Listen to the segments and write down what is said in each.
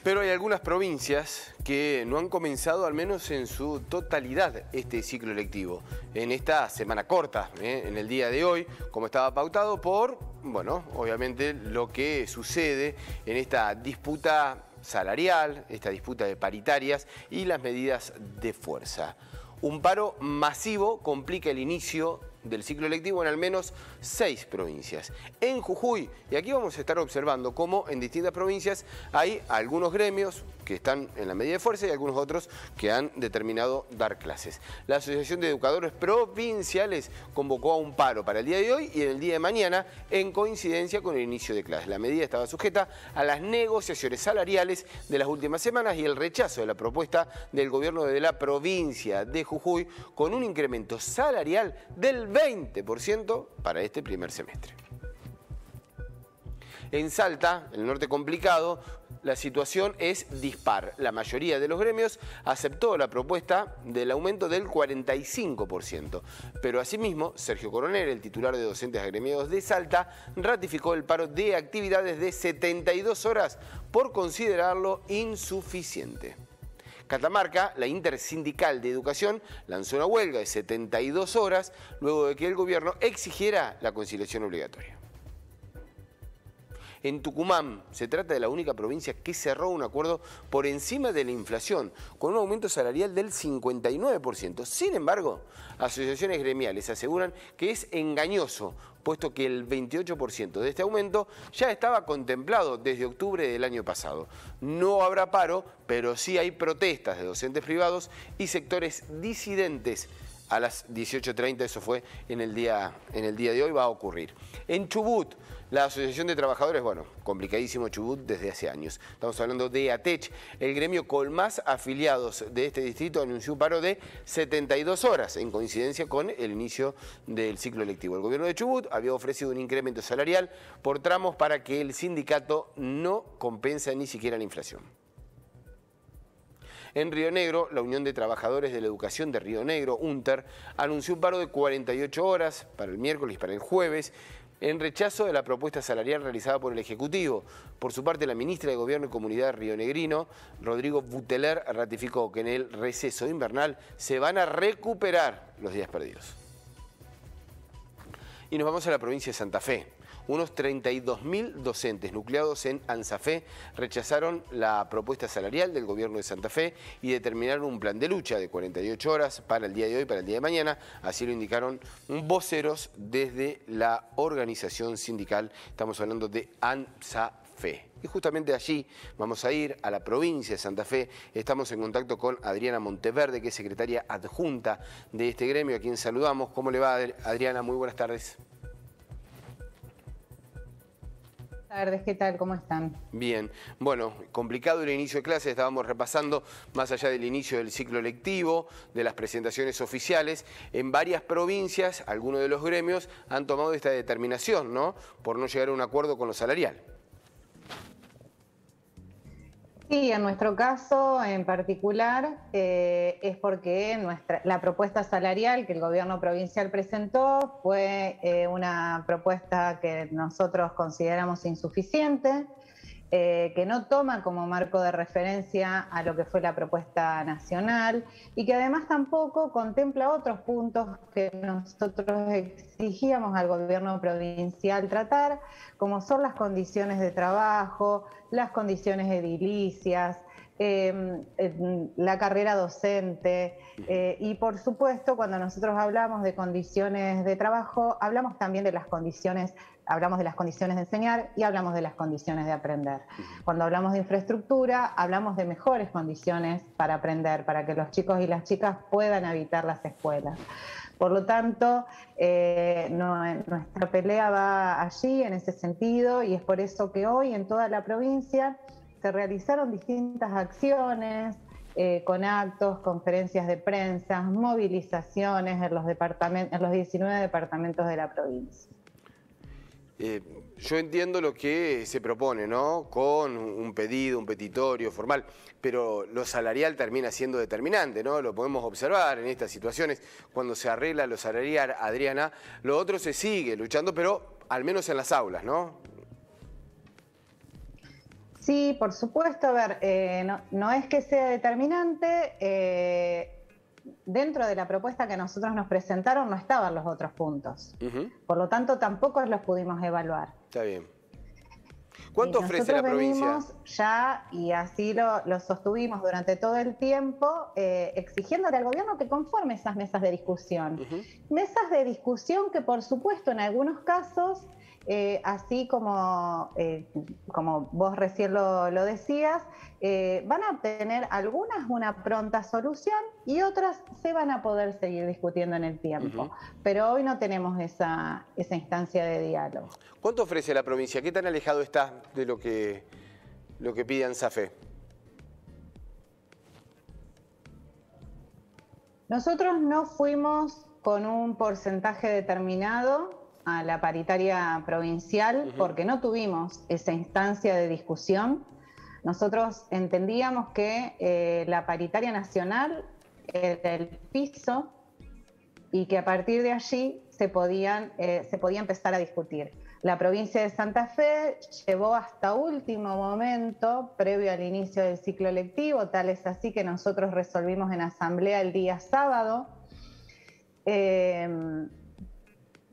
Pero hay algunas provincias que no han comenzado, al menos en su totalidad, este ciclo electivo. En esta semana corta, en el día de hoy, como estaba pautado por, bueno, obviamente lo que sucede en esta disputa salarial, esta disputa de paritarias y las medidas de fuerza. Un paro masivo complica el inicio del ciclo electivo en al menos 6 provincias. En Jujuy, y aquí vamos a estar observando cómo en distintas provincias hay algunos gremios que están en la medida de fuerza y algunos otros que han determinado dar clases. La Asociación de Educadores Provinciales convocó a un paro para el día de hoy y en el día de mañana en coincidencia con el inicio de clases. La medida estaba sujeta a las negociaciones salariales de las últimas semanas y el rechazo de la propuesta del gobierno de la provincia de Jujuy con un incremento salarial del 20% para este primer semestre. En Salta, el norte complicado, la situación es dispar. La mayoría de los gremios aceptó la propuesta del aumento del 45%. Pero asimismo, Sergio Coronel, el titular de docentes agremiados de Salta, ratificó el paro de actividades de 72 horas por considerarlo insuficiente. Catamarca, la Intersindical de Educación, lanzó una huelga de 72 horas luego de que el gobierno exigiera la conciliación obligatoria. En Tucumán, se trata de la única provincia que cerró un acuerdo por encima de la inflación, con un aumento salarial del 59%. Sin embargo, asociaciones gremiales aseguran que es engañoso, puesto que el 28% de este aumento ya estaba contemplado desde octubre del año pasado. No habrá paro, pero sí hay protestas de docentes privados y sectores disidentes. A las 18:30, eso fue en el día de hoy, va a ocurrir. En Chubut, la Asociación de Trabajadores, bueno, complicadísimo Chubut desde hace años. Estamos hablando de ATECH. El gremio con más afiliados de este distrito anunció un paro de 72 horas, en coincidencia con el inicio del ciclo electivo. El gobierno de Chubut había ofrecido un incremento salarial por tramos para que el sindicato no compense ni siquiera la inflación. En Río Negro, la Unión de Trabajadores de la Educación de Río Negro, UNTER, anunció un paro de 48 horas para el miércoles y para el jueves, en rechazo de la propuesta salarial realizada por el Ejecutivo. Por su parte, la ministra de Gobierno y Comunidad rionegrino, Rodrigo Buteler, ratificó que en el receso invernal se van a recuperar los días perdidos. Y nos vamos a la provincia de Santa Fe. Unos 32.000 docentes nucleados en ANSAFE rechazaron la propuesta salarial del gobierno de Santa Fe y determinaron un plan de lucha de 48 horas para el día de hoy y para el día de mañana. Así lo indicaron voceros desde la organización sindical. Estamos hablando de ANSAFE. Y justamente allí vamos a ir a la provincia de Santa Fe. Estamos en contacto con Adriana Monteverde, que es secretaria adjunta de este gremio, a quien saludamos. ¿Cómo le va, Adriana? Muy buenas tardes. Buenas tardes, ¿qué tal? ¿Cómo están? Bien, bueno, complicado el inicio de clases, estábamos repasando, más allá del inicio del ciclo lectivo, de las presentaciones oficiales, en varias provincias, algunos de los gremios han tomado esta determinación, ¿no?, por no llegar a un acuerdo con lo salarial. Sí, en nuestro caso en particular es porque la propuesta salarial que el gobierno provincial presentó fue una propuesta que nosotros consideramos insuficiente, que no toma como marco de referencia a lo que fue la propuesta nacional y que además tampoco contempla otros puntos que nosotros exigíamos al gobierno provincial tratar, como son las condiciones de trabajo, las condiciones edilicias, la carrera docente y por supuesto cuando nosotros hablamos de condiciones de trabajo hablamos también de las condiciones, hablamos de las condiciones de enseñar y hablamos de las condiciones de aprender. Cuando hablamos de infraestructura hablamos de mejores condiciones para aprender, para que los chicos y las chicas puedan habitar las escuelas. Por lo tanto, nuestra pelea va allí en ese sentido y es por eso que hoy en toda la provincia se realizaron distintas acciones con actos, conferencias de prensa, movilizaciones en los 19 departamentos de la provincia. Yo entiendo lo que se propone, ¿no?, con un pedido, un petitorio formal, pero lo salarial termina siendo determinante, ¿no? Lo podemos observar en estas situaciones, cuando se arregla lo salarial, Adriana, lo otro se sigue luchando, pero al menos en las aulas, ¿no? Sí, por supuesto. A ver, no es que sea determinante. Dentro de la propuesta que nosotros nos presentaron no estaban los otros puntos. Por lo tanto, tampoco los pudimos evaluar. Está bien. ¿Cuánto ofrece la provincia? Nosotros venimos ya, y así lo sostuvimos durante todo el tiempo, exigiéndole al gobierno que conforme esas mesas de discusión. Mesas de discusión que, por supuesto, en algunos casos, así como vos recién lo decías, van a obtener algunas una pronta solución y otras se van a poder seguir discutiendo en el tiempo. Pero hoy no tenemos esa instancia de diálogo. ¿Cuánto ofrece la provincia? ¿Qué tan alejado está de lo que pide ANSAFE? Nosotros no fuimos con un porcentaje determinado a la paritaria provincial porque no tuvimos esa instancia de discusión. Nosotros entendíamos que la paritaria nacional era el piso y que a partir de allí se podía empezar a discutir. La provincia de Santa Fe llevó hasta último momento, previo al inicio del ciclo lectivo, tal es así que nosotros resolvimos en asamblea el día sábado,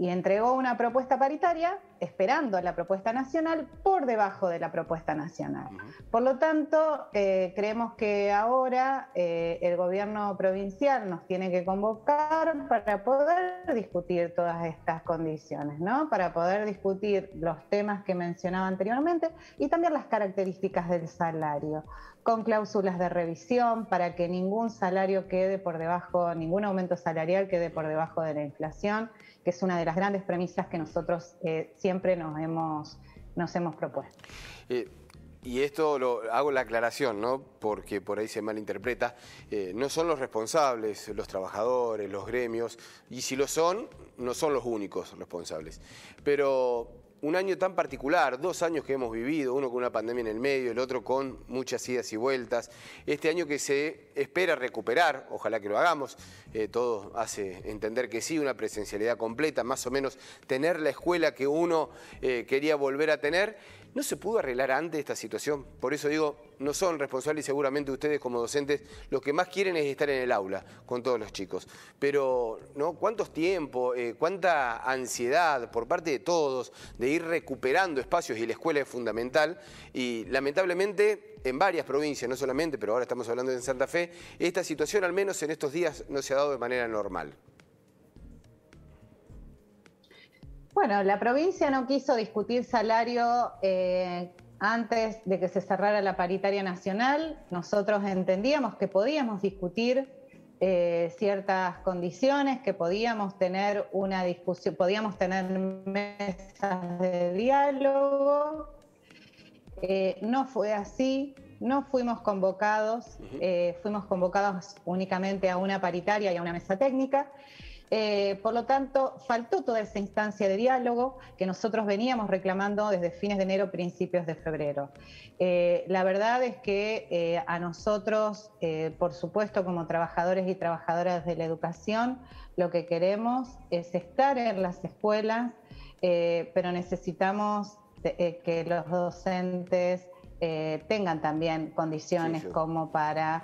y entregó una propuesta paritaria esperando la propuesta nacional por debajo de la propuesta nacional. Por lo tanto, creemos que ahora el gobierno provincial nos tiene que convocar para poder discutir todas estas condiciones, ¿no? Para poder discutir los temas que mencionaba anteriormente y también las características del salario, con cláusulas de revisión para que ningún salario quede por debajo, ningún aumento salarial quede por debajo de la inflación, que es una de las grandes premisas que nosotros siempre nos hemos propuesto. Y esto hago la aclaración, ¿no? Porque por ahí se malinterpreta. No son los responsables, los trabajadores, los gremios, y si lo son, no son los únicos responsables. Pero un año tan particular, 2 años que hemos vivido, uno con una pandemia en el medio, el otro con muchas idas y vueltas, este año que se espera recuperar, ojalá que lo hagamos, todo hace entender que sí, una presencialidad completa, más o menos tener la escuela que uno quería volver a tener. ¿No se pudo arreglar antes esta situación? Por eso digo, no son responsables y seguramente ustedes como docentes los que más quieren es estar en el aula con todos los chicos. Pero, ¿no? ¿Cuántos tiempos, cuánta ansiedad por parte de todos de ir recuperando espacios y la escuela es fundamental? Y lamentablemente en varias provincias, no solamente, pero ahora estamos hablando de Santa Fe, esta situación al menos en estos días no se ha dado de manera normal. Bueno, la provincia no quiso discutir salario antes de que se cerrara la paritaria nacional. Nosotros entendíamos que podíamos discutir ciertas condiciones, que podíamos tener una discusión, podíamos tener mesas de diálogo. No fue así, no fuimos convocados, fuimos convocados únicamente a una paritaria y a una mesa técnica. Por lo tanto, faltó toda esa instancia de diálogo que nosotros veníamos reclamando desde fines de enero, principios de febrero. La verdad es que a nosotros, por supuesto, como trabajadores y trabajadoras de la educación, lo que queremos es estar en las escuelas, pero necesitamos que los docentes tengan también condiciones como para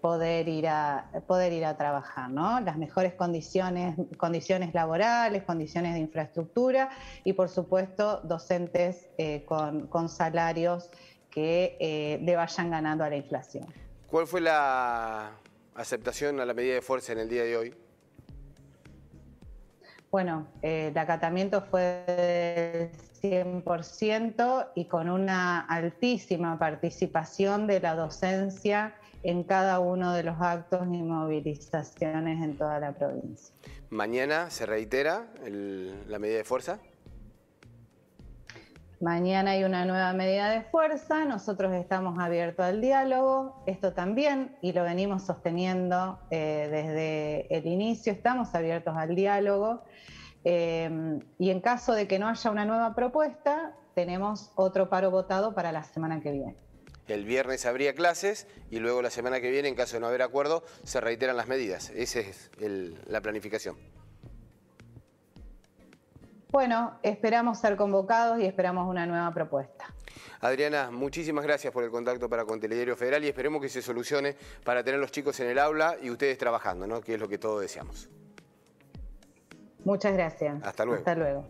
poder ir a trabajar, ¿no? Las mejores condiciones laborales, condiciones de infraestructura y, por supuesto, docentes con salarios que le vayan ganando a la inflación. ¿Cuál fue la aceptación a la medida de fuerza en el día de hoy? Bueno, el acatamiento fue del 100% y con una altísima participación de la docencia en cada uno de los actos y movilizaciones en toda la provincia. ¿Mañana se reitera la medida de fuerza? Mañana hay una nueva medida de fuerza, nosotros estamos abiertos al diálogo, esto también, y lo venimos sosteniendo desde el inicio, estamos abiertos al diálogo, y en caso de que no haya una nueva propuesta, tenemos otro paro votado para la semana que viene. El viernes habría clases y luego la semana que viene, en caso de no haber acuerdo, se reiteran las medidas. Esa es la planificación. Bueno, esperamos ser convocados y esperamos una nueva propuesta. Adriana, muchísimas gracias por el contacto para con Telediario Federal y esperemos que se solucione para tener los chicos en el aula y ustedes trabajando, ¿no? Que es lo que todos deseamos. Muchas gracias. Hasta luego. Hasta luego.